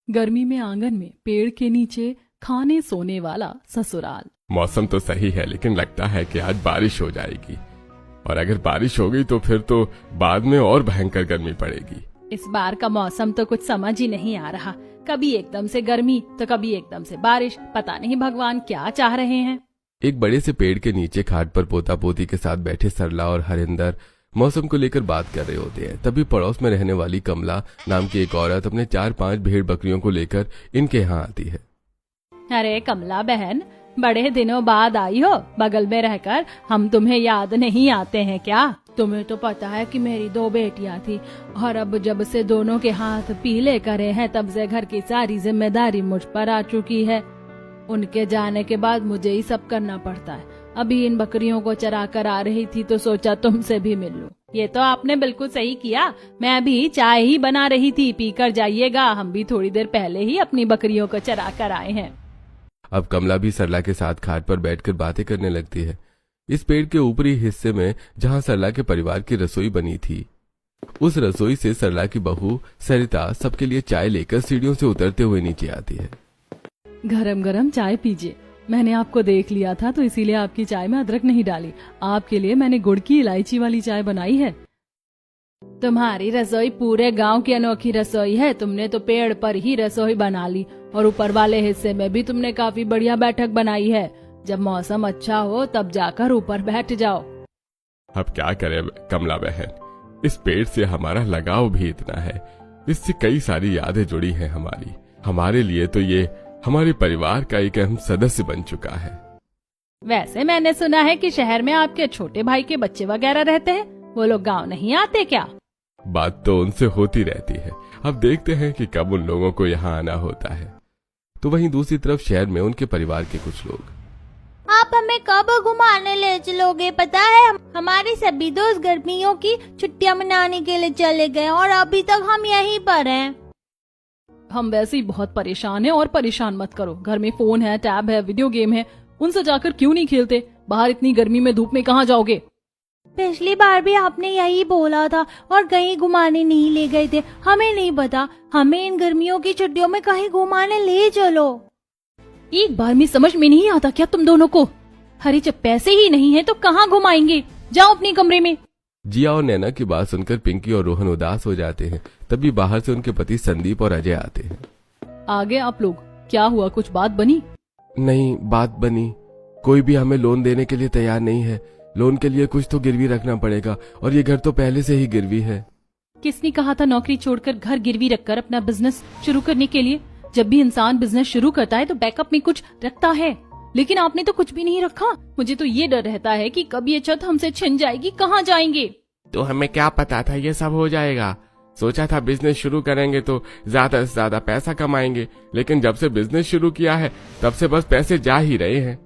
गर्मी में आंगन में पेड़ के नीचे खाने सोने वाला ससुराल। मौसम तो सही है, लेकिन लगता है कि आज बारिश हो जाएगी, और अगर बारिश हो गई तो फिर तो बाद में और भयंकर गर्मी पड़ेगी। इस बार का मौसम तो कुछ समझ ही नहीं आ रहा, कभी एकदम से गर्मी तो कभी एकदम से बारिश। पता नहीं भगवान क्या चाह रहे हैं। एक बड़े से पेड़ के नीचे खाट पर पोता पोती के साथ बैठे सरला और हरिंदर मौसम को लेकर बात कर रहे होते हैं। तभी पड़ोस में रहने वाली कमला नाम की एक औरत अपने 4-5 भेड़ बकरियों को लेकर इनके यहाँ आती है। अरे कमला बहन, बड़े दिनों बाद आई हो, बगल में रहकर हम तुम्हें याद नहीं आते हैं क्या? तुम्हें तो पता है कि मेरी 2 बेटियां थी, और अब जब से दोनों के हाथ पीले करे हैं तब से घर की सारी जिम्मेदारी मुझ पर आ चुकी है। उनके जाने के बाद मुझे ही सब करना पड़ता है। अभी इन बकरियों को चरा कर आ रही थी तो सोचा तुमसे भी मिल लूं। ये तो आपने बिल्कुल सही किया, मैं भी चाय ही बना रही थी, पीकर जाइएगा। हम भी थोड़ी देर पहले ही अपनी बकरियों को चरा कर आए हैं। अब कमला भी सरला के साथ खाट पर बैठकर बातें करने लगती है। इस पेड़ के ऊपरी हिस्से में जहां सरला के परिवार की रसोई बनी थी, उस रसोई से सरला की बहू सरिता सबके लिए चाय लेकर सीढ़ियों से उतरते हुए नीचे आती है। गरम गरम चाय पीजिए। मैंने आपको देख लिया था तो इसीलिए आपकी चाय में अदरक नहीं डाली। आपके लिए मैंने गुड़ की इलायची वाली चाय बनाई है। तुम्हारी रसोई पूरे गांव की अनोखी रसोई है। तुमने तो पेड़ पर ही रसोई बना ली, और ऊपर वाले हिस्से में भी तुमने काफी बढ़िया बैठक बनाई है। जब मौसम अच्छा हो तब जाकर ऊपर बैठ जाओ। अब क्या करें कमला बहन, इस पेड़ से हमारा लगाव भी इतना है, इससे कई सारी यादें जुड़ी हैं हमारी। हमारे लिए तो ये हमारे परिवार का एक अहम सदस्य बन चुका है। वैसे मैंने सुना है कि शहर में आपके छोटे भाई के बच्चे वगैरह रहते हैं, वो लोग गांव नहीं आते क्या? बात तो उनसे होती रहती है, अब देखते हैं कि कब उन लोगों को यहाँ आना होता है। तो वहीं दूसरी तरफ शहर में उनके परिवार के कुछ लोग, आप हमें कब घुमाने ले चलोगे? पता है हमारे सभी दोस्त गर्मियों की छुट्टियां मनाने के लिए चले गए और अभी तक हम यहीं पर हैं। हम वैसे ही बहुत परेशान हैं, और परेशान मत करो। घर में फोन है, टैब है, वीडियो गेम है, उनसे जाकर क्यों नहीं खेलते? बाहर इतनी गर्मी में धूप में कहाँ जाओगे? पिछली बार भी आपने यही बोला था और कहीं घुमाने नहीं ले गए थे। हमें नहीं पता, हमें इन गर्मियों की छुट्टियों में कहीं घुमाने ले चलो। एक बार में समझ में नहीं आता क्या तुम दोनों को? अरे जब पैसे ही नहीं है तो कहाँ घुमाएंगे? जाओ अपने कमरे में। जिया और नैना की बात सुनकर पिंकी और रोहन उदास हो जाते हैं। तभी बाहर से उनके पति संदीप और अजय आते हैं। आगे आप लोग, क्या हुआ? कुछ बात बनी? नहीं, बात बनी। कोई भी हमें लोन देने के लिए तैयार नहीं है। लोन के लिए कुछ तो गिरवी रखना पड़ेगा, और ये घर तो पहले से ही गिरवी है। किसने कहा था नौकरी छोड़कर घर गिरवी रखकर अपना बिजनेस शुरू करने के लिए? जब भी इंसान बिजनेस शुरू करता है तो बैकअप में कुछ रखता है, लेकिन आपने तो कुछ भी नहीं रखा। मुझे तो ये डर रहता है कि कब ये छत हमसे छिन जाएगी, कहाँ जाएंगे? तो हमें क्या पता था ये सब हो जाएगा। सोचा था बिजनेस शुरू करेंगे तो ज्यादा से ज्यादा पैसा कमाएंगे, लेकिन जब से बिजनेस शुरू किया है तब से बस पैसे जा ही रहे हैं।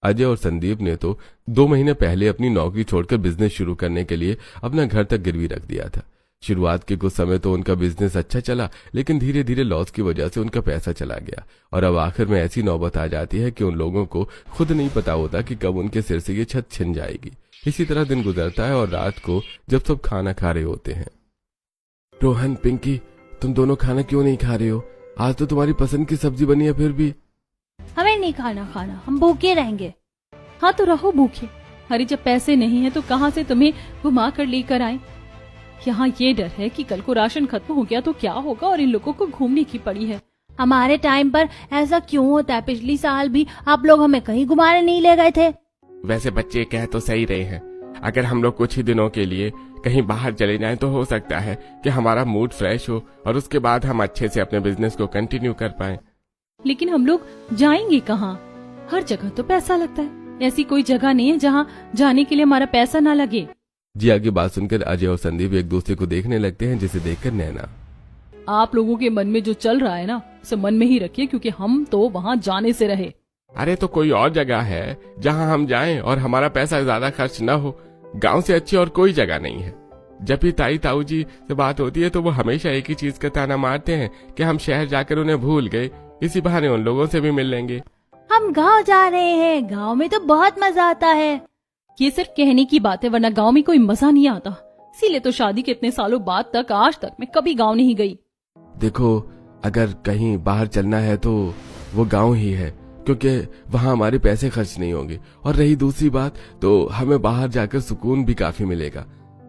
अजय और संदीप ने तो 2 महीने पहले अपनी नौकरी छोड़कर बिजनेस शुरू करने के लिए अपना घर तक गिरवी रख दिया था। शुरुआत के कुछ समय तो उनका बिजनेस अच्छा चला, लेकिन धीरे धीरे लॉस की वजह से उनका पैसा चला गया, और अब आखिर में ऐसी नौबत आ जाती है कि उन लोगों को खुद नहीं पता होता कि कब उनके सिर से ये छत छिन जाएगी। इसी तरह दिन गुजरता है, और रात को जब सब खाना खा रहे होते हैं, रोहन, पिंकी, तुम दोनों खाना क्यों नहीं खा रहे हो? आज तो तुम्हारी पसंद की सब्जी बनी है, फिर भी। हमें नहीं खाना, हम भूखे रहेंगे। हाँ तो रहो भूखे। अरे जब पैसे नहीं है तो कहाँ से तुम्हें घुमा कर लेकर आए? यहाँ ये डर है कि कल को राशन खत्म हो गया तो क्या होगा, और इन लोगों को घूमने की पड़ी है। हमारे टाइम पर ऐसा क्यों होता है? पिछली साल भी आप लोग हमें कहीं घुमाने नहीं ले गए थे। वैसे बच्चे कह तो सही रहे हैं, अगर हम लोग कुछ ही दिनों के लिए कहीं बाहर चले जाएं तो हो सकता है कि हमारा मूड फ्रेश हो, और उसके बाद हम अच्छे से अपने बिजनेस को कंटिन्यू कर पाएं। लेकिन हम लोग जाएंगे कहाँ? हर जगह तो पैसा लगता है। ऐसी कोई जगह नहीं है जहाँ जाने के लिए हमारा पैसा ना लगे। जिया की बात सुनकर अजय और संदीप एक दूसरे को देखने लगते हैं, जिसे देखकर नैना, आप लोगों के मन में जो चल रहा है ना, उसे मन में ही रखिए, क्योंकि हम तो वहाँ जाने से रहे। अरे तो कोई और जगह है जहाँ हम जाएं और हमारा पैसा ज्यादा खर्च न हो। गांव से अच्छी और कोई जगह नहीं है। जब भी ताई ताऊ जी से बात होती है तो वो हमेशा एक ही चीज का ताना मारते हैं कि हम शहर जाकर उन्हें भूल गए, इसी बहाने उन लोगों से भी मिल लेंगे। हम गांव जा रहे हैं, गांव में तो बहुत मजा आता है। ये सिर्फ कहने की बात है, वरना गांव में कोई मजा नहीं आता। इसीलिए तो शादी के इतने सालों बाद तक आज तक मैं कभी गांव नहीं गई। देखो, अगर कहीं बाहर चलना है तो वो गांव ही है, क्योंकि वहां हमारे पैसे खर्च नहीं होंगे। और रही दूसरी बात, तो हमें बाहर जाकर सुकून भी काफी मिलेगा।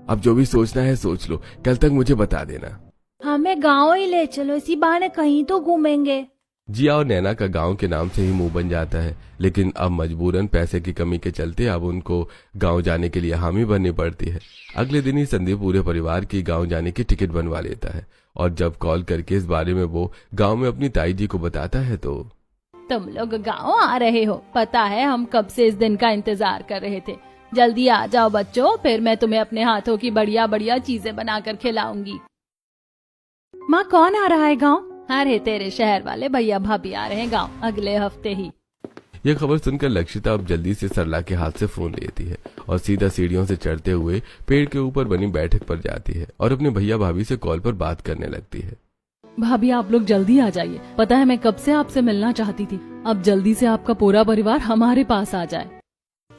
अब जो भी सोचना है सोच लो, कल तक मुझे बता देना। हमें गाँव ही ले चलो, इसी बहाने कहीं तो घूमेंगे। जिया और नैना का गांव के नाम से ही मुंह बन जाता है, लेकिन अब मजबूरन पैसे की कमी के चलते अब उनको गांव जाने के लिए हामी भरनी पड़ती है। अगले दिन ही संदीप पूरे परिवार की गांव जाने की टिकट बनवा लेता है, और जब कॉल करके इस बारे में वो गांव में अपनी ताई जी को बताता है तो तुम लोग गांव आ रहे हो? पता है हम कब से इस दिन का इंतजार कर रहे थे। जल्दी आ जाओ बच्चों, फिर मैं तुम्हें अपने हाथों की बढ़िया बढ़िया चीजें बनाकर खिलाऊंगी। माँ, कौन आ रहा है गांव? अरे तेरे शहर वाले भैया भाभी आ रहे हैं गांव अगले हफ्ते ही। यह खबर सुनकर लक्षिता अब जल्दी से सरला के हाथ से फोन लेती है और सीधा सीढ़ियों से चढ़ते हुए पेड़ के ऊपर बनी बैठक पर जाती है और अपने भैया भाभी से कॉल पर बात करने लगती है। भाभी, आप लोग जल्दी आ जाइए। पता है मैं कब से आपसे मिलना चाहती थी। अब जल्दी से आपका पूरा परिवार हमारे पास आ जाए।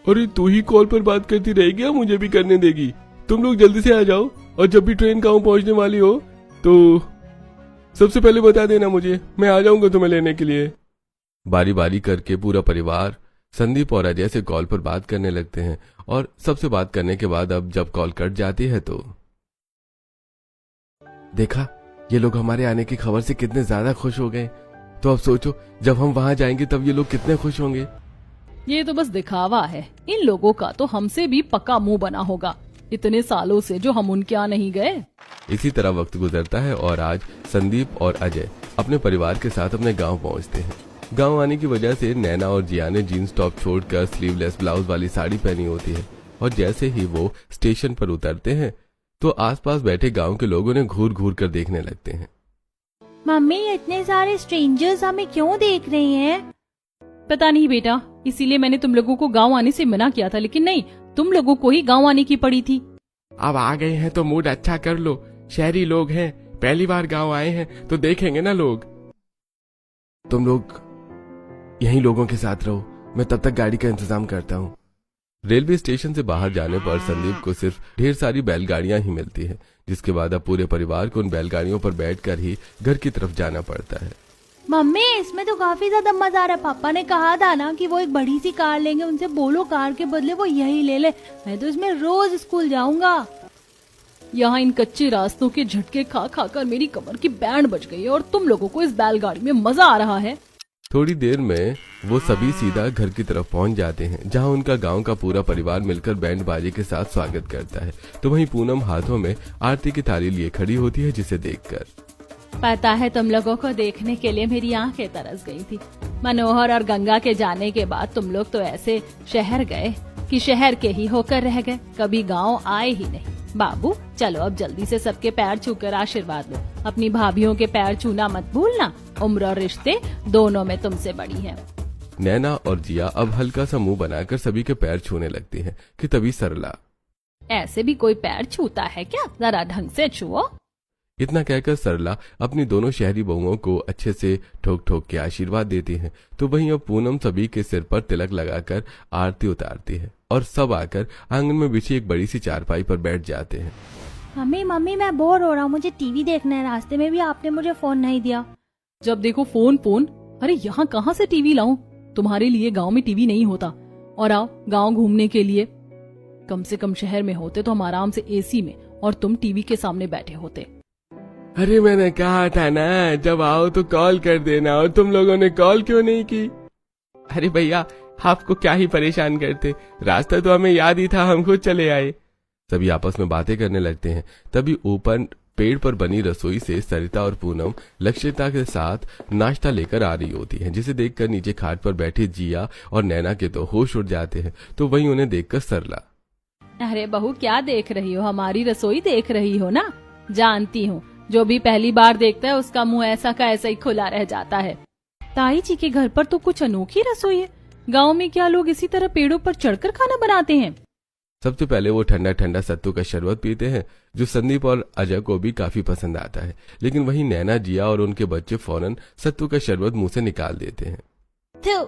अरे तू ही कॉल पर बात करती रहेगी या मुझे भी करने देगी? तुम लोग जल्दी से आ जाओ, और जब भी ट्रेन गांव पहुंचने वाली हो तो सबसे पहले बता देना मुझे, मैं आ जाऊंगा तुम्हें लेने के लिए। बारी बारी करके पूरा परिवार संदीप और अजय से कॉल पर बात करने लगते हैं, और सबसे बात करने के बाद अब जब कॉल कट जाती है तो देखा, ये लोग हमारे आने की खबर से कितने ज्यादा खुश हो गए। तो अब सोचो, जब हम वहां जाएंगे तब ये लोग कितने खुश होंगे। ये तो बस दिखावा है। इन लोगों का तो हमसे भी पक्का मुंह बना होगा, इतने सालों से जो हम उनके यहाँ नहीं गए। इसी तरह वक्त गुजरता है और आज संदीप और अजय अपने परिवार के साथ अपने गांव पहुंचते हैं। गांव आने की वजह से नैना और जिया ने जीन्स टॉप छोड़कर स्लीवलेस ब्लाउज वाली साड़ी पहनी होती है, और जैसे ही वो स्टेशन पर उतरते हैं तो आसपास बैठे गांव के लोगों ने घूर घूर कर देखने लगते हैं। मम्मी, इतने सारे स्ट्रेंजर्स हमें क्यों देख रहे हैं? पता नहीं बेटा, इसीलिए मैंने तुम लोगों को गांव आने से मना किया था, लेकिन नहीं, तुम लोगों को ही गांव आने की पड़ी थी। अब आ गए हैं तो मूड अच्छा कर लो, शहरी लोग हैं, पहली बार गांव आए हैं तो देखेंगे ना लोग। तुम लोग यहीं लोगों के साथ रहो, मैं तब तक गाड़ी का इंतजाम करता हूँ। रेलवे स्टेशन से बाहर जाने पर संदीप को सिर्फ ढेर सारी बैलगाड़ियां ही मिलती है, जिसके बाद अब पूरे परिवार को उन बैलगाड़ियों पर बैठकर ही घर की तरफ जाना पड़ता है। मम्मी, इसमें तो काफी ज्यादा मजा आ रहा है। पापा ने कहा था ना कि वो एक बड़ी सी कार लेंगे, उनसे बोलो कार के बदले वो यही ले ले। मैं तो इसमें रोज स्कूल जाऊंगा। यहाँ इन कच्चे रास्तों के झटके खा खा कर मेरी कमर की बैंड बज गई है, और तुम लोगों को इस बैलगाड़ी में मजा आ रहा है। थोड़ी देर में वो सभी सीधा घर की तरफ पहुंच जाते हैं, जहां उनका गांव का पूरा परिवार मिलकर बैंड बाजे के साथ स्वागत करता है। तो वहीं पूनम हाथों में आरती की थाली लिए खड़ी होती है, जिसे देखकर पता है तुम लोगों को देखने के लिए मेरी आंखें तरस गई थी। मनोहर और गंगा के जाने के बाद तुम लोग तो ऐसे शहर गए कि शहर के ही होकर रह गए, कभी गांव आए ही नहीं। बाबू चलो अब जल्दी से सबके पैर छूकर आशीर्वाद लो। अपनी भाभीयों के पैर छूना मत भूलना, उम्र और रिश्ते दोनों में तुमसे बड़ी है। नैना और जिया अब हल्का सा मुंह बनाकर सभी के पैर छूने लगती हैं कि तभी सरला, ऐसे भी कोई पैर छूता है क्या? जरा ढंग से छुओ। इतना कहकर सरला अपनी दोनों शहरी बहुओं को अच्छे से ठोक ठोक के आशीर्वाद देती है। तो वहीं अब पूनम सभी के सिर पर तिलक लगाकर आरती उतारती है, और सब आकर आंगन में बिछी एक बड़ी सी चारपाई पर बैठ जाते हैं। मम्मी, मैं बोर हो रहा हूँ, मुझे टीवी देखना है। रास्ते में भी आपने मुझे फोन नहीं दिया। जब देखो फोन फोन। अरे यहाँ कहाँ से टीवी लाऊं? तुम्हारे लिए गांव में टीवी नहीं होता। और आओ गांव घूमने के लिए। कम से कम शहर में होते तो हम आराम से एसी में, और तुम टीवी के सामने बैठे होते। अरे मैंने कहा था ना, जब आओ तो कॉल कर देना, और तुम लोगों ने कॉल क्यों नहीं की? अरे भैया, आपको क्या ही परेशान करते, रास्ता तो हमें याद ही था, हम खुद चले आए। सभी आपस में बातें करने लगते हैं। तभी ऊपर पेड़ पर बनी रसोई से सरिता और पूनम लक्षिता के साथ नाश्ता लेकर आ रही होती हैं, जिसे देखकर नीचे खाट पर बैठे जिया और नैना के तो होश उड़ जाते हैं। तो वहीं उन्हें देखकर सरला, अरे बहू क्या देख रही हो? हमारी रसोई देख रही हो ना? जानती हूँ, जो भी पहली बार देखता है उसका मुंह ऐसा का ऐसा ही खुला रह जाता है। ताई जी के घर पर तो कुछ अनोखी रसोई है। गांव में क्या लोग इसी तरह पेड़ों पर चढ़कर खाना बनाते हैं? सबसे पहले वो ठंडा ठंडा सत्तू का शरबत पीते हैं, जो संदीप और अजय को भी काफी पसंद आता है। लेकिन वहीं नैना, जिया और उनके बच्चे फौरन सत्तू का शरबत मुंह से निकाल देते हैं।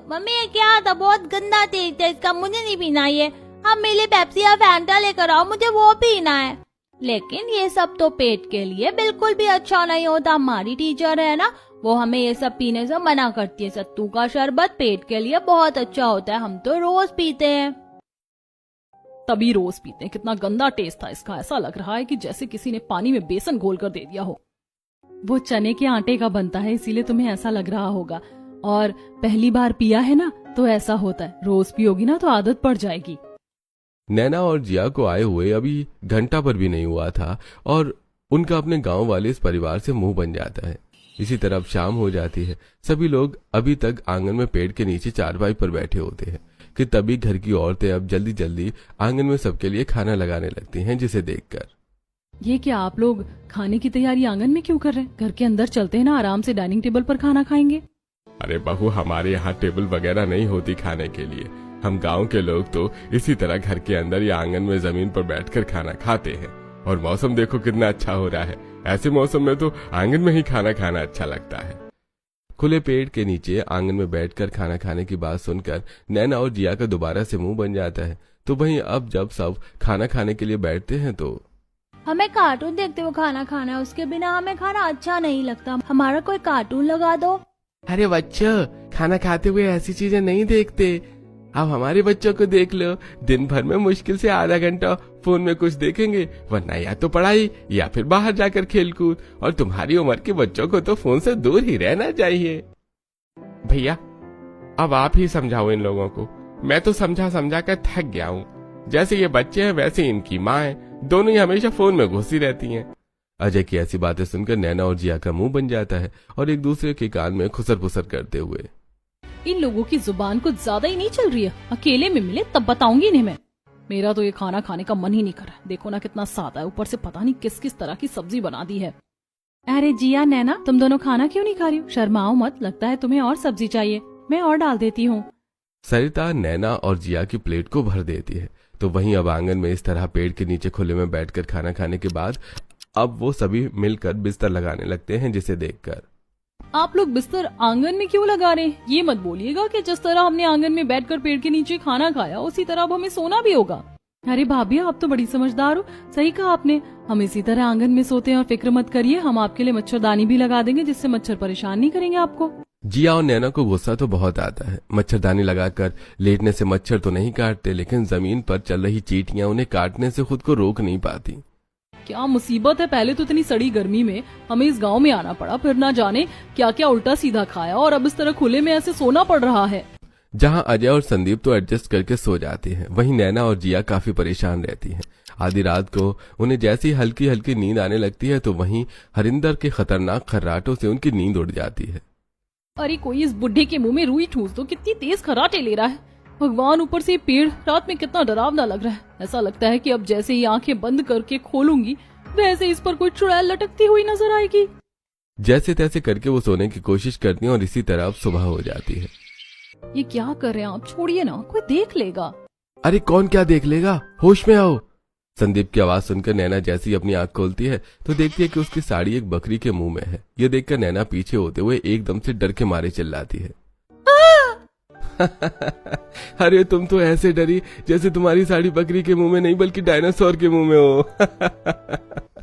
मम्मी, ये क्या था? बहुत गंदा टेस्ट है इसका, मुझे नहीं पीना ये। आप मेरे लिए पेप्सी या फैंटा लेकर आओ, मुझे वो पीना है। लेकिन ये सब तो पेट के लिए बिल्कुल भी अच्छा नहीं होता। हमारी टीचर है ना, वो हमें ये सब पीने से मना करती है। सत्तू का शरबत पेट के लिए बहुत अच्छा होता है, हम तो रोज पीते हैं। तभी रोज पीते हैं। कितना गंदा टेस्ट था इसका, ऐसा लग रहा है कि जैसे किसी ने पानी में बेसन घोल कर दे दिया हो। वो चने के आटे का बनता है, इसीलिए तुम्हें ऐसा लग रहा होगा। और पहली बार पिया है ना, तो ऐसा होता है। रोज पियोगी ना तो आदत पड़ जाएगी। नैना और जिया को आए हुए अभी घंटा पर भी नहीं हुआ था और उनका अपने गांव वाले इस परिवार से मुंह बन जाता है। इसी तरह अब शाम हो जाती है। सभी लोग अभी तक आंगन में पेड़ के नीचे चारपाई पर बैठे होते हैं कि तभी घर की औरतें अब जल्दी जल्दी आंगन में सबके लिए खाना लगाने लगती हैं, जिसे देखकर ये क्या आप लोग खाने की तैयारी आंगन में क्यों कर रहे हैं? घर के अंदर चलते हैं ना, आराम से डाइनिंग टेबल पर खाना खाएंगे। अरे बहू, हमारे यहाँ टेबल वगैरह नहीं होती खाने के लिए। हम गांव के लोग तो इसी तरह घर के अंदर या आंगन में जमीन पर बैठकर खाना खाते हैं। और मौसम देखो कितना अच्छा हो रहा है, ऐसे मौसम में तो आंगन में ही खाना खाना अच्छा लगता है। खुले पेड़ के नीचे आंगन में बैठकर खाना खाने की बात सुनकर नैना और जिया का दोबारा से मुंह बन जाता है। तो वहीं अब जब सब खाना खाने के लिए बैठते हैं तो हमें कार्टून देखते हुए खाना खाना है, उसके बिना हमें खाना अच्छा नहीं लगता। हमारा कोई कार्टून लगा दो। अरे बच्चों, खाना खाते हुए ऐसी चीजें नहीं देखते। अब हमारे बच्चों को देख लो, दिन भर में मुश्किल से आधा घंटा फोन में कुछ देखेंगे, वरना या तो पढ़ाई या फिर बाहर जाकर खेलकूद। और तुम्हारी उम्र के बच्चों को तो फोन से दूर ही रहना चाहिए। भैया, अब आप ही समझाओ इन लोगों को। मैं तो समझा समझा कर थक गया हूँ। जैसे ये बच्चे हैं वैसे इनकी माँ है, दोनों ही हमेशा फोन में घुसी रहती हैं। अजय की ऐसी बातें सुनकर नैना और जिया का मुंह बन जाता है और एक दूसरे के कान में खुसर फुसर करते हुए, इन लोगों की जुबान कुछ ज्यादा ही नहीं चल रही है। अकेले में मिले तब बताऊंगी इन्हें मैं। मेरा तो ये खाना खाने का मन ही नहीं कर रहा। देखो ना कितना सादा है, ऊपर से पता नहीं किस किस तरह की सब्जी बना दी है। अरे जिया, नैना, तुम दोनों खाना क्यों नहीं खा रही हो? शर्माओ मत, लगता है तुम्हें और सब्जी चाहिए। मैं और डाल देती हूँ। सरिता नैना और जिया की प्लेट को भर देती है। तो वहीं अब आंगन में इस तरह पेड़ के नीचे खुले में बैठकर खाना खाने के बाद अब वो सभी मिलकर बिस्तर लगाने लगते हैं, जिसे देखकर आप लोग बिस्तर आंगन में क्यों लगा रहे हैं? ये मत बोलिएगा कि जिस तरह हमने आंगन में बैठकर पेड़ के नीचे खाना खाया उसी तरह अब हमें सोना भी होगा। अरे भाभी, आप तो बड़ी समझदार हो। सही कहा आपने, हम इसी तरह आंगन में सोते हैं। और फिक्र मत करिए, हम आपके लिए मच्छरदानी भी लगा देंगे, जिससे मच्छर परेशान नहीं करेंगे आपको। जिया और नैना को गुस्सा तो बहुत आता है। मच्छरदानी लगाकर लेटने से मच्छर तो नहीं काटते, लेकिन जमीन पर चल रही चींटियां उन्हें काटने से खुद को रोक नहीं पाती। क्या मुसीबत है, पहले तो इतनी सड़ी गर्मी में हमें इस गांव में आना पड़ा, फिर ना जाने क्या क्या उल्टा सीधा खाया और अब इस तरह खुले में ऐसे सोना पड़ रहा है। जहां अजय और संदीप तो एडजस्ट करके सो जाते हैं, वहीं नैना और जिया काफी परेशान रहती हैं। आधी रात को उन्हें जैसी हल्की हल्की नींद आने लगती है तो वहीं हरिंदर के खतरनाक खर्राटों से उनकी नींद उड़ जाती है। अरे कोई इस बुढ़े के मुंह में रुई ठूस दो, कितनी तेज खर्राटे ले रहा है। भगवान, ऊपर से पेड़ रात में कितना डरावना लग रहा है। ऐसा लगता है कि अब जैसे ही आंखें बंद करके खोलूंगी वैसे इस पर कोई चुड़ैल लटकती हुई नजर आएगी। जैसे तैसे करके वो सोने की कोशिश करती हैं और इसी तरह अब सुबह हो जाती है। ये क्या कर रहे हैं आप? छोड़िए ना, कोई देख लेगा। अरे कौन क्या देख लेगा, होश में आओ। संदीप की आवाज सुनकर नैना जैसे ही अपनी आंख खोलती है तो देखती है कि उसकी साड़ी एक बकरी के मुंह में है। यह देखकर नैना पीछे होते हुए एकदम से डर के मारे चिल्लाती है। अरे तुम तो ऐसे डरी जैसे तुम्हारी साड़ी बकरी के मुंह में नहीं बल्कि डायनासोर के मुंह में हो।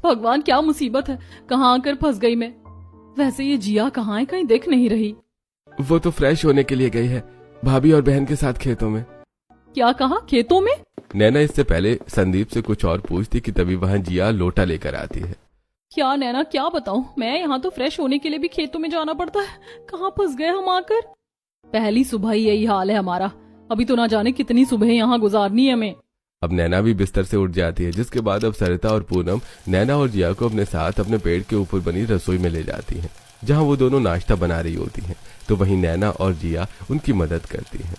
भगवान, क्या मुसीबत है, कहाँ आकर फंस गई मैं। वैसे ये जिया कहाँ है, कहीं दिख नहीं रही। वो तो फ्रेश होने के लिए गई है भाभी और बहन के साथ खेतों में। क्या कहा, खेतों में? नैना इससे पहले संदीप से कुछ और पूछती कि तभी वहां जिया लोटा लेकर आती है। क्या नैना, क्या बताऊं मैं, यहाँ तो फ्रेश होने के लिए भी खेतों में जाना पड़ता है। कहाँ फंस गए हम आकर। पहली सुबह ही यही हाल है हमारा, अभी तो ना जाने कितनी सुबह यहाँ गुजारनी है हमें। अब नैना भी बिस्तर से उठ जाती है, जिसके बाद अब सरिता और पूनम नैना और जिया को अपने साथ अपने पेड़ के ऊपर बनी रसोई में ले जाती हैं, जहां वो दोनों नाश्ता बना रही होती हैं। तो वहीं नैना और जिया उनकी मदद करती हैं।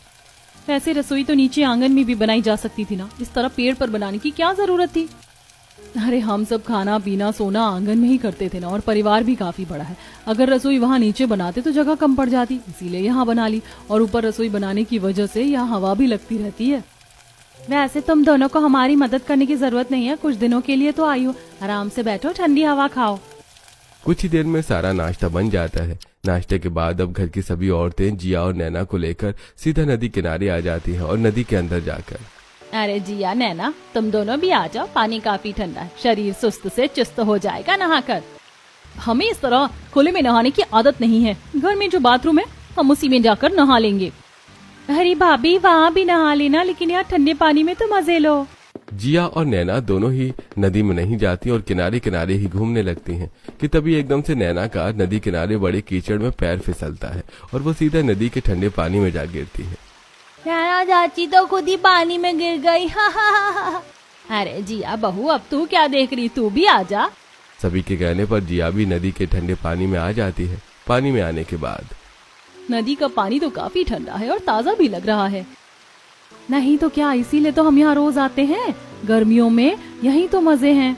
वैसे रसोई तो नीचे आंगन में भी बनाई जा सकती थी ना, इस तरह पेड़ पर बनाने की क्या जरूरत थी। अरे हम सब खाना पीना सोना आंगन में ही करते थे ना, और परिवार भी काफी बड़ा है। अगर रसोई वहाँ नीचे बनाते तो जगह कम पड़ जाती, इसीलिए यहाँ बना ली। और ऊपर रसोई बनाने की वजह से यहाँ हवा भी लगती रहती है। वैसे तुम दोनों को हमारी मदद करने की जरूरत नहीं है, कुछ दिनों के लिए तो आई हो, आराम से बैठो, ठंडी हवा खाओ। कुछ ही देर में सारा नाश्ता बन जाता है। नाश्ते के बाद अब घर की सभी औरतें जिया और नैना को लेकर सीधा नदी किनारे आ जाती हैं और नदी के अंदर जाकर अरे जिया नैना, तुम दोनों भी आ जाओ, पानी काफी ठंडा है, शरीर सुस्त से चुस्त हो जाएगा नहाकर। हमें इस तरह खुले में नहाने की आदत नहीं है, घर में जो बाथरूम है हम उसी में जाकर नहा लेंगे। अरे भाभी वहाँ भी नहा लेना, लेकिन यार ठंडे पानी में तो मजे लो। जिया और नैना दोनों ही नदी में नहीं जाती और किनारे किनारे ही घूमने लगती हैं कि तभी एकदम से नैना का नदी किनारे बड़े कीचड़ में पैर फिसलता है और वो सीधा नदी के ठंडे पानी में जा गिरती है। नैना चाची तो खुद ही पानी में गिर गई। अरे जिया बहू, अब तू क्या देख रही, तू भी आ जा। सभी के कहने पर जिया भी नदी के ठंडे पानी में आ जाती है। पानी में आने के बाद नदी का पानी तो काफी ठंडा है और ताज़ा भी लग रहा है। नहीं तो क्या, इसीलिए तो हम यहाँ रोज आते हैं, गर्मियों में यही तो मजे हैं।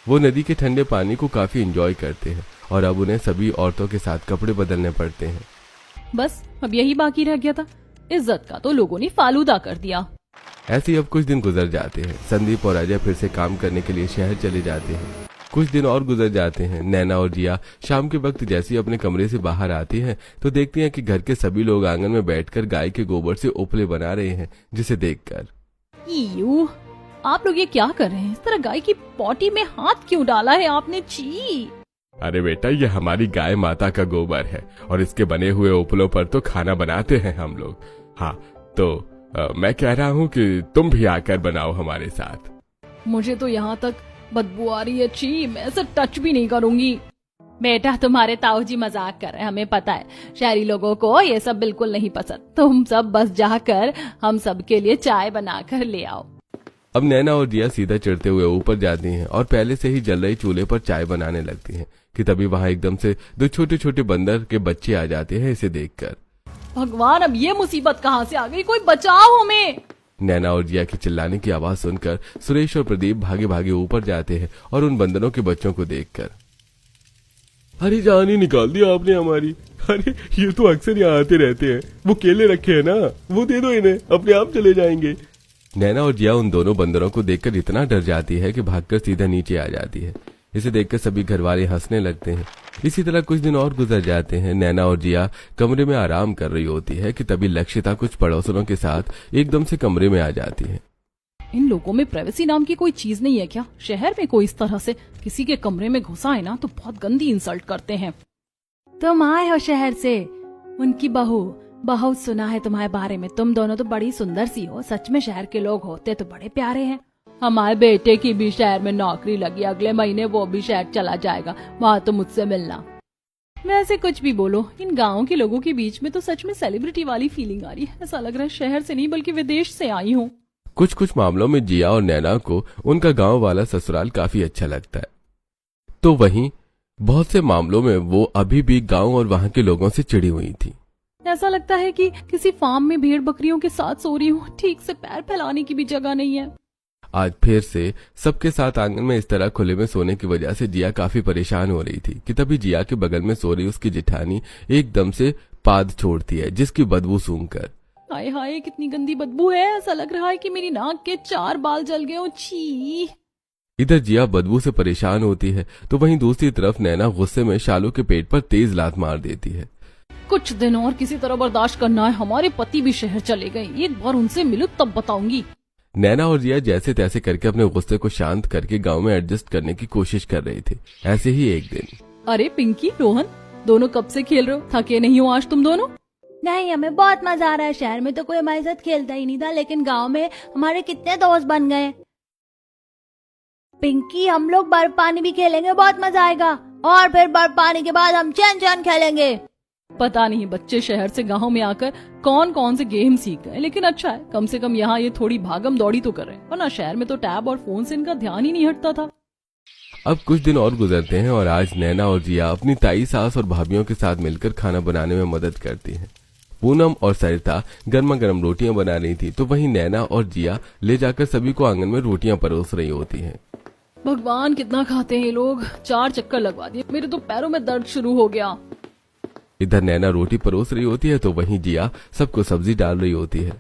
वो नदी के ठंडे पानी को काफी एंजॉय करते हैं और अब उन्हें सभी औरतों के साथ कपड़े बदलने पड़ते हैं। बस अब यही बाकी रह गया था, इज्जत का तो लोगों ने फालूदा कर दिया। ऐसे ही अब कुछ दिन गुजर जाते हैं। संदीप और अजय फिर से काम करने के लिए शहर चले जाते हैं। कुछ दिन और गुजर जाते हैं। नैना और जिया शाम के वक्त जैसे ही अपने कमरे से बाहर आती हैं तो देखती हैं कि घर के सभी लोग आंगन में बैठकर गाय के गोबर से उपले बना रहे हैं, जिसे देखकर ईयू, आप लोग ये क्या कर रहे हैं? इस तरह गाय की पॉटी में हाथ क्यों डाला है आपने? छी! अरे बेटा, ये हमारी गाय माता का गोबर है और इसके बने हुए उपलों पर तो खाना बनाते हैं हम लोग। हाँ तो मैं कह रहा हूँ कि तुम भी आकर बनाओ हमारे साथ। मुझे तो यहाँ तक बदबू आ रही है, छी, मैं इसे टच भी नहीं करूंगी। बेटा तुम्हारे ताऊ जी मजाक कर रहे हैं, हमें पता है, शहरी लोगों को ये सब बिल्कुल नहीं पसंद। तुम सब बस जाकर हम सब के लिए चाय बनाकर ले आओ। अब नैना और जिया सीधा चढ़ते हुए ऊपर जाती हैं और पहले से ही जल रही चूल्हे पर चाय बनाने लगती हैं कि तभी वहाँ एकदम से दो छोटे छोटे बंदर के बच्चे आ जाते हैं। इसे देखकर भगवान, अब ये मुसीबत कहाँ से आ गई? कोई बचाओ हमें। नैना और जिया की चिल्लाने की आवाज सुनकर सुरेश और प्रदीप भागे भागे ऊपर जाते हैं और उन बंदरों के बच्चों को देखकर, अरे जान ही निकाल दिया आपने हमारी। अरे ये तो अक्सर यहाँ आते रहते हैं, वो केले रखे हैं ना, वो दे दो इन्हें, अपने आप चले जाएंगे। नैना और जिया उन दोनों बंदरों को देखकर इतना डर जाती है कि भागकर सीधा नीचे आ जाती है। इसे देखकर सभी घरवाले हंसने लगते हैं। इसी तरह कुछ दिन और गुजर जाते हैं। नैना और जिया कमरे में आराम कर रही होती है कि तभी लक्षिता कुछ पड़ोसनों के साथ एकदम से कमरे में आ जाती है। इन लोगों में प्राइवेसी नाम की कोई चीज नहीं है क्या? शहर में कोई इस तरह से किसी के कमरे में घुसा है ना तो बहुत गंदी इंसल्ट करते हैं। तुम आए हो शहर से? उनकी बहू, बहुत सुना है तुम्हारे बारे में, तुम दोनों तो बड़ी सुंदर सी हो। सच में शहर के लोग होते तो बड़े प्यारे हैं। हमारे बेटे की भी शहर में नौकरी लगी, अगले महीने वो भी शहर चला जाएगा, वहाँ तो मुझसे मिलना। वैसे कुछ भी बोलो, इन गाँव के लोगों के बीच में तो सच में सेलिब्रिटी वाली फीलिंग आ रही है। ऐसा लग रहा है शहर से नहीं बल्कि विदेश से आई हूँ। कुछ कुछ मामलों में जिया और नैना को उनका गांव वाला ससुराल काफी अच्छा लगता है, तो वहीं बहुत से मामलों में वो अभी भी गांव और वहां के लोगों से चिढ़ी हुई थी। ऐसा लगता है कि किसी फार्म में भेड़ बकरियों के साथ सो रही हूँ, ठीक से पैर फैलाने की भी जगह नहीं है। आज फिर से सबके साथ आंगन में इस तरह खुले में सोने की वजह से जिया काफी परेशान हो रही थी कि तभी जिया के बगल में सो रही उसकी जेठानी एकदम से पाद छोड़ती है, जिसकी बदबू सूंघकर, हाय हाय कितनी गंदी बदबू है, ऐसा लग रहा है कि मेरी नाक के 4 बाल जल गए हो। छी! इधर जिया बदबू से परेशान होती है तो वहीं दूसरी तरफ नैना गुस्से में शालू के पेट पर तेज लात मार देती है। कुछ दिन और किसी तरह बर्दाश्त करना है, हमारे पति भी शहर चले गए, एक बार उनसे मिलूं तब बताऊंगी। नैना और जिया जैसे तैसे करके अपने गुस्से को शांत करके गांव में एडजस्ट करने की कोशिश कर रहे थे। ऐसे ही एक दिन, अरे पिंकी, रोहन, दोनों कब से खेल रहे हो? थके नहीं हो आज तुम दोनों? नहीं, हमें बहुत मजा आ रहा है। शहर में तो कोई हमारे साथ खेलता ही नहीं था, लेकिन गांव में हमारे कितने दोस्त बन गए। पिंकी, हम लोग बर्फ पानी भी खेलेंगे, बहुत मजा आएगा, और फिर बर्फ पानी के बाद हम चैन चैन खेलेंगे। पता नहीं बच्चे शहर से गांव में आकर कौन कौन से गेम सीख गए, लेकिन अच्छा है कम से कम यहाँ ये थोड़ी भागम दौड़ी तो कर रहे हैं, वरना शहर में तो टैब और फोन से इनका ध्यान ही नहीं हटता था। अब कुछ दिन और गुजरते हैं और आज नैना और जिया अपनी ताई सास और भाभीियों के साथ मिलकर खाना बनाने में मदद करती हैं। पूनम और सरिता गर्मा गर्म रोटियां बना रही थी, तो वहीं नैना और जिया ले जाकर सभी को आंगन में रोटियां परोस रही होती हैं। भगवान कितना खाते हैं ये लोग, 4 चक्कर लगवा दिए, मेरे तो पैरों में दर्द शुरू हो गया। इधर नैना रोटी परोस रही होती है तो वहीं जिया सबको सब्जी डाल रही होती है।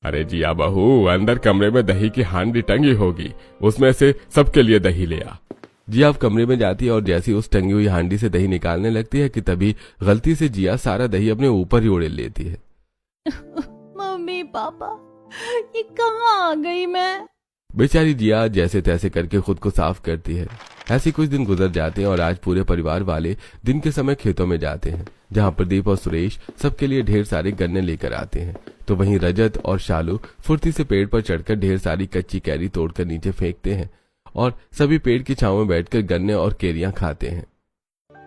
अरे जिया बहू, अंदर कमरे में दही की हांडी टंगी होगी, उसमें से सबके लिए दही ले आ। जिया अब कमरे में जाती है और जैसी उस टंगी हुई हांडी से दही निकालने लगती है कि तभी गलती से जिया सारा दही अपने ऊपर ही उड़ेल लेती है। मम्मी पापा, ये कहाँ आ गई मैं। बेचारी जिया जैसे तैसे करके खुद को साफ करती है। ऐसे कुछ दिन गुजर जाते हैं और आज पूरे परिवार वाले दिन के समय खेतों में जाते हैं, जहां प्रदीप और सुरेश सबके लिए ढेर सारे गन्ने लेकर आते हैं। तो वहीं रजत और शालू फुर्ती से पेड़ पर चढ़कर ढेर सारी कच्ची कैरी तोड़कर नीचे फेंकते हैं और सभी पेड़ की छांव में बैठकर गन्ने और केरियां खाते हैं।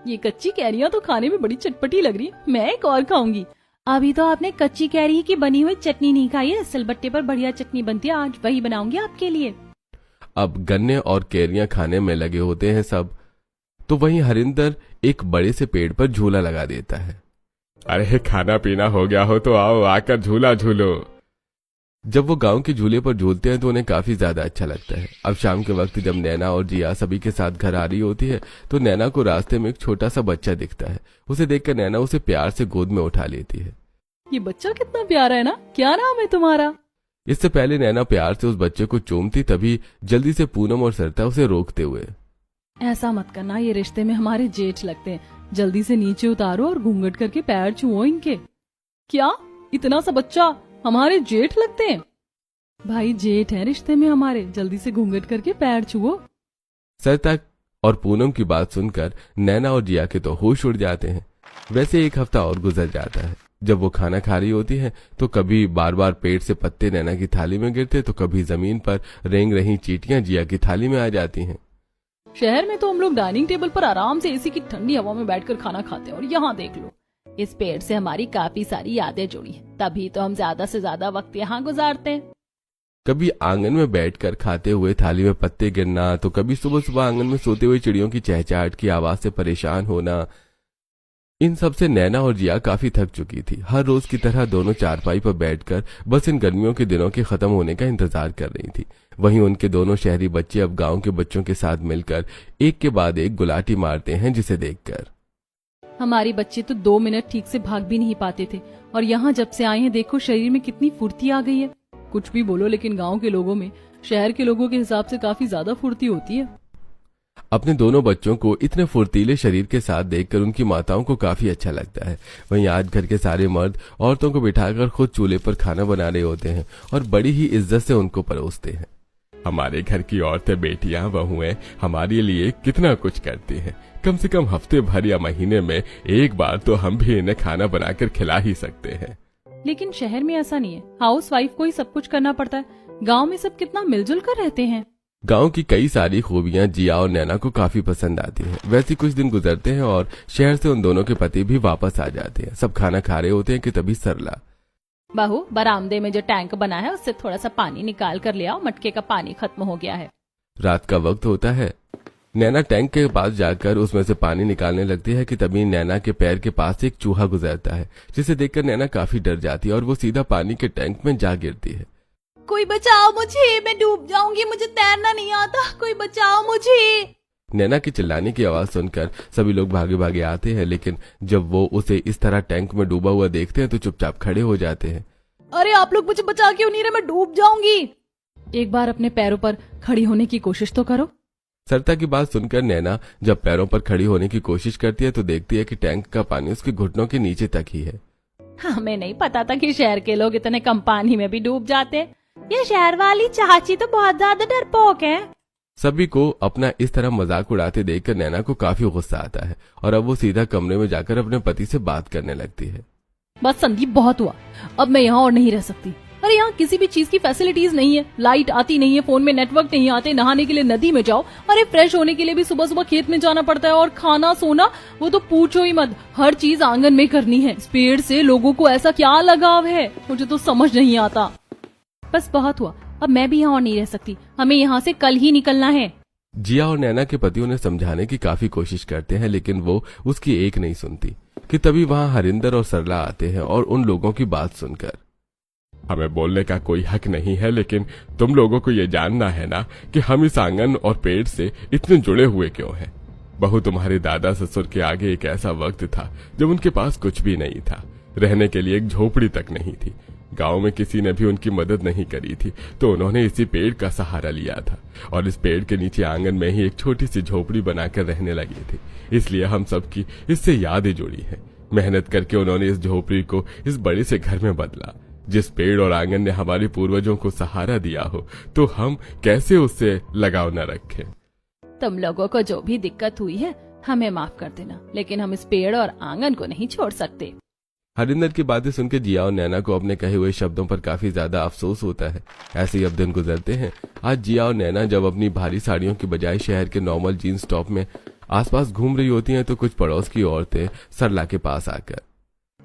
ये कच्ची कैरियां तो खाने में बड़ी चटपटी लग रही, मैं एक और खाऊंगी। अभी तो आपने कच्ची कैरी की बनी हुई चटनी नहीं खाई है, सिलबट्टे पर बढ़िया चटनी बनती है, आज वही बनाऊंगी आपके लिए। अब गन्ने और केरियां खाने में लगे होते हैं सब, तो वहीं हरिंदर एक बड़े से पेड़ पर झूला लगा देता है। अरे खाना पीना हो गया हो तो आओ आकर झूला झूलो। जब वो गांव के झूले पर झूलते हैं तो उन्हें काफी ज्यादा अच्छा लगता है। अब शाम के वक्त जब नैना और जिया सभी के साथ घर आ रही होती है तो नैना को रास्ते में एक छोटा सा बच्चा दिखता है। उसे देखकर नैना उसे प्यार से गोद में उठा लेती है। ये बच्चा कितना प्यारा है ना, क्या नाम है तुम्हारा? इससे पहले नैना प्यार से उस बच्चे को चूमती, तभी जल्दी से पूनम और सरिता उसे रोकते हुए, ऐसा मत करना, ये रिश्ते में हमारे जेठ लगते हैं, जल्दी से नीचे उतारो और घूंघट करके पैर छुओ इनके। क्या इतना सा बच्चा हमारे जेठ लगते हैं? भाई जेठ है रिश्ते में हमारे, जल्दी से घूंघट करके पैर छुओ। सरिता और पूनम की बात सुनकर नैना और जिया के तो होश उड़ जाते हैं। वैसे एक हफ्ता और गुजर जाता है। जब वो खाना खा रही होती है तो कभी बार बार पेट से पत्ते नैना की थाली में गिरते, तो कभी जमीन पर रेंग रही चींटियां जिया की थाली में आ जाती हैं। शहर में तो हम लोग डाइनिंग टेबल पर आराम से एसी की ठंडी हवा में बैठकर खाना खाते हैं, और यहाँ देख लो, इस पेड़ से हमारी काफी सारी यादें जुड़ी हैं, तभी तो हम ज्यादा से ज्यादा वक्त यहाँ गुजारते हैं। कभी आंगन में बैठकर खाते हुए थाली में पत्ते गिरना, तो कभी सुबह सुबह आंगन में सोते हुए चिड़ियों की चहचहाट की आवाज से परेशान होना। इन सब से नैना और जिया काफी थक चुकी थी। हर रोज की तरह दोनों चारपाई पर बैठकर बस इन गर्मियों के दिनों के खत्म होने का इंतजार कर रही थी। वहीं उनके दोनों शहरी बच्चे अब गांव के बच्चों के साथ मिलकर एक के बाद एक गुलाटी मारते हैं, जिसे देखकर हमारे बच्चे तो 2 मिनट ठीक से भाग भी नहीं पाते थे, और यहाँ जब से आए हैं देखो शरीर में कितनी फुर्ती आ गई है। कुछ भी बोलो, लेकिन गांव के लोगों में शहर के लोगों के हिसाब से काफी ज्यादा फुर्ती होती है। अपने दोनों बच्चों को इतने फुर्तीले शरीर के साथ देखकर उनकी माताओं को काफी अच्छा लगता है। वहीं आज घर के सारे मर्द औरतों को बिठाकर खुद चूल्हे पर खाना बना रहे होते हैं और बड़ी ही इज्जत से उनको परोसते हैं। हमारे घर की औरतें, बेटियां, बहुएं हमारे लिए कितना कुछ करती हैं। कम से कम हफ्ते भर या महीने में एक बार तो हम भी इन्हें खाना बनाकर खिला ही सकते हैं। लेकिन शहर में ऐसा नहीं है, हाउस वाइफ को ही सब कुछ करना पड़ता है। गांव में सब कितना मिलजुल कर रहते हैं। गांव की कई सारी खूबियां जिया और नैना को काफी पसंद आती हैं। वैसे कुछ दिन गुजरते हैं और शहर से उन दोनों के पति भी वापस आ जाते हैं। सब खाना खा रहे होते हैं कि तभी सरला, बहू बरामदे में जो टैंक बना है उससे थोड़ा सा पानी निकाल कर ले आओ, मटके का पानी खत्म हो गया है। रात का वक्त होता है। नैना टैंक के पास जाकर उसमें से पानी निकालने लगती है कि तभी नैना के पैर के पास एक चूहा गुजरता है, जिसे देखकर नैना काफी डर जाती है और वो सीधा पानी के टैंक में जा गिरती है। कोई बचाओ मुझे, मैं डूब जाऊंगी, मुझे तैरना नहीं आता, कोई बचाओ मुझे। नैना की चिल्लाने की आवाज सुनकर सभी लोग भागे भागे आते हैं, लेकिन जब वो उसे इस तरह टैंक में डूबा हुआ देखते हैं तो चुपचाप खड़े हो जाते हैं। अरे आप लोग मुझे बचा क्यों नहीं रहे, मैं डूब जाऊंगी। एक बार अपने पैरों पर खड़ी होने की कोशिश तो करो। सरिता की बात सुनकर नैना जब पैरों पर खड़ी होने की कोशिश करती है तो देखती है कि टैंक का पानी उसके घुटनों के नीचे तक ही है। हमें नहीं पता था कि शहर के लोग इतने कम पानी में भी डूब जाते। ये शहर वाली चाची तो बहुत ज्यादा डरपोक है। सभी को अपना इस तरह मजाक उड़ाते देखकर नैना को काफी गुस्सा आता है और अब वो सीधा कमरे में जाकर अपने पति से बात करने लगती है। बस संदीप, बहुत हुआ, अब मैं यहाँ और नहीं रह सकती। अरे यहाँ किसी भी चीज की फैसिलिटीज नहीं है, लाइट आती नहीं है, फोन में नेटवर्क नहीं आते, नहाने के लिए नदी में जाओ, अरे फ्रेश होने के लिए भी सुबह सुबह खेत में जाना पड़ता है, और खाना सोना वो तो पूछो ही मत, हर चीज आंगन में करनी है। इस पेड़ से लोगों को ऐसा क्या लगाव है, मुझे तो समझ नहीं आता। बस बहुत हुआ, अब मैं भी यहाँ और नहीं रह सकती, हमें यहाँ से कल ही निकलना है। जिया और नैना के पति उन्हें समझाने की काफी कोशिश करते हैं, लेकिन वो उसकी एक नहीं सुनती कि तभी वहाँ हरिंदर और सरला आते हैं और उन लोगों की बात सुनकर, हमें बोलने का कोई हक नहीं है, लेकिन तुम लोगों को ये जानना है ना कि हम इस आंगन और पेड़ से इतने जुड़े हुए क्यों हैं। बहू, तुम्हारे दादा ससुर के आगे एक ऐसा वक्त था जब उनके पास कुछ भी नहीं था, रहने के लिए एक झोपड़ी तक नहीं थी। गांव में किसी ने भी उनकी मदद नहीं करी थी, तो उन्होंने इसी पेड़ का सहारा लिया था और इस पेड़ के नीचे आंगन में ही एक छोटी सी झोपड़ी बनाकर रहने लगी थी। इसलिए हम सबकी इससे यादें जुड़ी हैं। मेहनत करके उन्होंने इस झोपड़ी को इस बड़े से घर में बदला। जिस पेड़ और आंगन ने हमारे पूर्वजों को सहारा दिया हो, तो हम कैसे उससे लगाव न रखें। तुम लोगों को जो भी दिक्कत हुई है हमें माफ कर देना, लेकिन हम इस पेड़ और आंगन को नहीं छोड़ सकते। हरिंदर की बातें सुनकर जिया और नैना को अपने कहे हुए शब्दों पर काफी ज्यादा अफसोस होता है। ऐसे ही अब दिन गुजरते हैं। आज जिया और नैना जब अपनी भारी साड़ियों की बजाय शहर के नॉर्मल जीन्स टॉप में आसपास घूम रही होती हैं, तो कुछ पड़ोस की औरतें सरला के पास आकर,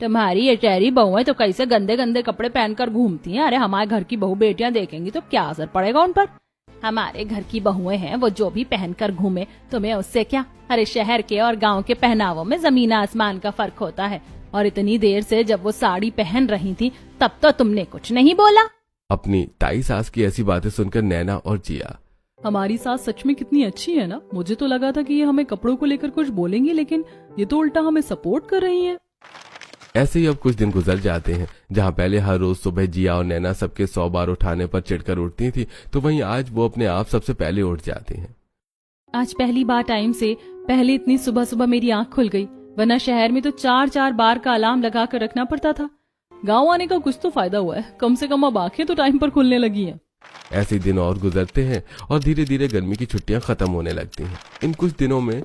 तुम्हारी ये टेरी बहुएं तो कैसे गंदे गंदे कपड़े पहनकर घूमती हैं। अरे हमारे घर की बहू बेटियां देखेंगी तो क्या असर पड़ेगा उन पर। हमारे घर की बहुएं हैं, वो जो भी पहनकर घूमे, तुम्हें उससे क्या। अरे शहर के और गांव के पहनावों में जमीन आसमान का फर्क होता है। और इतनी देर से जब वो साड़ी पहन रही थी तब तो तुमने कुछ नहीं बोला। अपनी ताई सास की ऐसी बातें सुनकर नैना और जिया, हमारी सास सच में कितनी अच्छी है ना। मुझे तो लगा था कि ये हमें कपड़ों को लेकर कुछ बोलेंगी, लेकिन ये तो उल्टा हमें सपोर्ट कर रही है। ऐसे ही अब कुछ दिन गुजर जाते हैं। जहाँ पहले हर रोज सुबह जिया और नैना सबके 100 बार उठाने पर चिढ़कर उठती थी, तो वहीं आज वो अपने आप सबसे पहले उठ जाती हैं। आज पहली बार टाइम से पहले इतनी सुबह सुबह मेरी आंख खुल गई, वरना शहर में तो 4-4 बार का अलार्म लगा कर रखना पड़ता था। गांव आने का कुछ तो फायदा हुआ है, कम से कम अब आंखें तो टाइम पर खुलने लगी हैं। ऐसे दिन और गुजरते हैं और धीरे धीरे गर्मी की छुट्टियां खत्म होने लगती हैं। इन कुछ दिनों में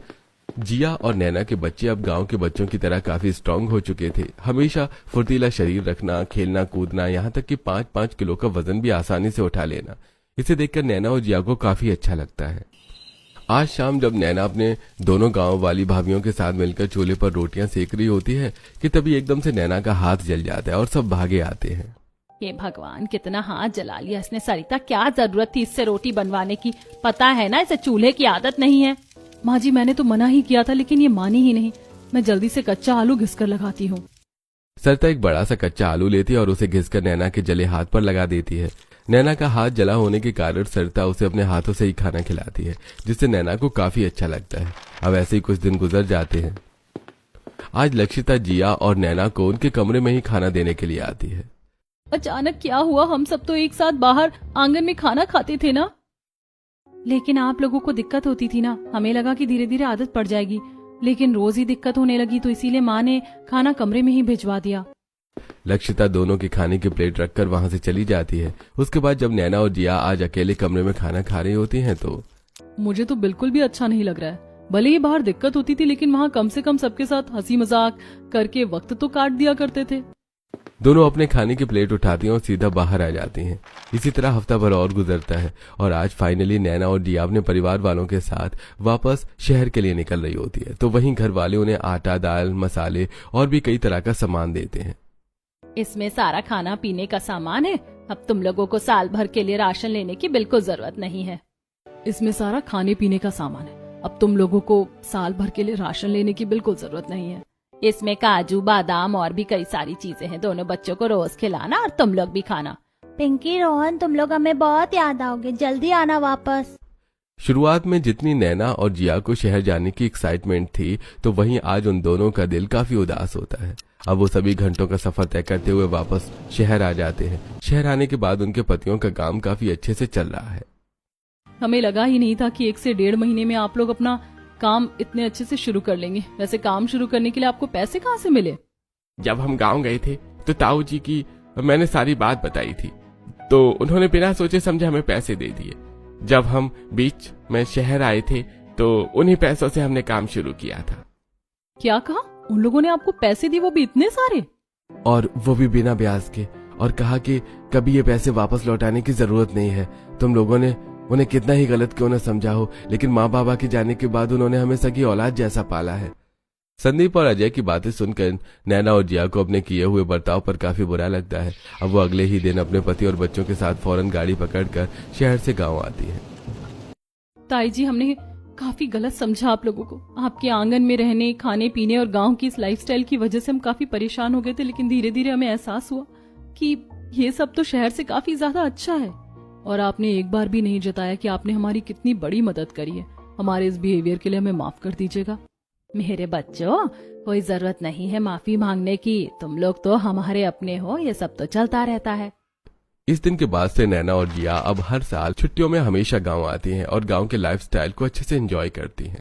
जिया और नैना के बच्चे अब गांव के बच्चों की तरह काफी स्ट्रांग हो चुके थे। हमेशा फुर्तीला शरीर रखना, खेलना कूदना, यहाँ तक कि 5-5 किलो का वजन भी आसानी से उठा लेना, इसे देखकर नैना और जिया को काफी अच्छा लगता है। आज शाम जब नैना अपने दोनों गांव वाली भाभियों के साथ मिलकर चूल्हे पर रोटियां सेक रही होती है कि तभी एकदम से नैना का हाथ जल जाता है और सब भागे आते हैं। ये भगवान, कितना हाथ जला लिया इसने। सरिता, क्या जरूरत थी इससे रोटी बनवाने की। पता है ना इसे चूल्हे की आदत नहीं है। माँ जी, मैंने तो मना ही किया था, लेकिन ये मानी ही नहीं। मैं जल्दी से कच्चा आलू घिसकर लगाती हूँ। सरिता एक बड़ा सा कच्चा आलू लेती है और उसे घिसकर नैना के जले हाथ पर लगा देती है। नैना का हाथ जला होने के कारण सरिता उसे अपने हाथों से ही खाना खिलाती है, जिससे नैना को काफी अच्छा लगता है। अब ऐसे ही कुछ दिन गुजर जाते हैं। आज लक्षिता जिया और नैना को उनके कमरे में ही खाना देने के लिए आती है। अचानक क्या हुआ? हम सब तो एक साथ बाहर आंगन में खाना खाते थे ना। लेकिन आप लोगों को दिक्कत होती थी ना। हमें लगा कि धीरे धीरे आदत पड़ जाएगी, लेकिन रोज ही दिक्कत होने लगी, तो इसीलिए माँ ने खाना कमरे में ही भिजवा दिया। लक्षिता दोनों की खाने की प्लेट रखकर वहां से चली जाती है। उसके बाद जब नैना और जिया आज अकेले कमरे में खाना खा रही होती हैं, तो मुझे तो बिल्कुल भी अच्छा नहीं लग रहा है। भले ही बाहर दिक्कत होती थी, लेकिन वहाँ कम से कम सबके साथ हंसी मजाक करके वक्त तो काट दिया करते थे। दोनों अपने खाने की प्लेट उठाती हैं और सीधा बाहर आ जाती हैं। इसी तरह हफ्ता भर और गुजरता है और आज फाइनली नैना और जिया अपने परिवार वालों के साथ वापस शहर के लिए निकल रही होती है। तो वहीं घर वाले उन्हें आटा, दाल, मसाले और भी कई तरह का सामान देते हैं। इसमें सारा खाना पीने का सामान है। अब तुम लोगों को साल भर के लिए राशन लेने की बिल्कुल जरूरत नहीं है। इसमें सारा खाने पीने का सामान है। अब तुम लोगों को साल भर के लिए राशन लेने की बिल्कुल जरूरत नहीं है। इसमें काजू, बादाम और भी कई सारी चीजें हैं। दोनों बच्चों को रोज खिलाना और तुम लोग भी खाना। पिंकी, रोहन, तुम लोग हमें बहुत याद आओगे, जल्दी आना वापस। शुरुआत में जितनी नैना और जिया को शहर जाने की एक्साइटमेंट थी, तो वहीं आज उन दोनों का दिल काफी उदास होता है। अब वो सभी घंटों का सफर तय करते हुए वापस शहर आ जाते हैं। शहर आने के बाद उनके पतियों का काम काफी अच्छे से चल रहा है। हमें लगा ही नहीं था कि 1 से 1.5 महीने में आप लोग अपना काम इतने अच्छे से शुरू कर लेंगे। वैसे काम शुरू करने के लिए आपको पैसे कहाँ से मिले? जब हम गांव गए थे तो ताऊ जी की मैंने सारी बात बताई थी, तो उन्होंने बिना सोचे समझे हमें पैसे दे दिए। जब हम बीच में शहर आए थे तो उन्हीं पैसों से हमने काम शुरू किया था। क्या कहा? उन लोगों ने आपको पैसे दिए, वो भी इतने सारे? और वो भी बिना ब्याज के, और कहा कि कभी ये पैसे वापस लौटाने की जरूरत नहीं है। तुम लोगों ने उन्हें कितना ही गलत क्यों न समझा हो, लेकिन माँ बाबा के जाने के बाद उन्होंने हमें सगी औलाद जैसा पाला है। संदीप और अजय की बातें सुनकर नैना और जिया को अपने किए हुए बर्ताव पर काफी बुरा लगता है। अब वो अगले ही दिन अपने पति और बच्चों के साथ फौरन गाड़ी पकड़कर शहर से गांव आती है। ताई जी, हमने काफी गलत समझा आप लोगों को। आपके आंगन में रहने, खाने पीने और गांव की इस लाइफस्टाइल की वजह से हम काफी परेशान हो गए थे, लेकिन धीरे धीरे हमें एहसास हुआ कि ये सब तो शहर से काफी ज्यादा अच्छा है। और आपने एक बार भी नहीं जताया कि आपने हमारी कितनी बड़ी मदद करी है। हमारे इस बिहेवियर के लिए हमें माफ कर दीजिएगा। मेरे बच्चों, कोई जरूरत नहीं है माफी मांगने की। तुम लोग तो हमारे अपने हो, ये सब तो चलता रहता है। इस दिन के बाद से नैना और जिया अब हर साल छुट्टियों में हमेशा गांव आती हैं और गांव के लाइफस्टाइल को अच्छे से एंजॉय करती हैं।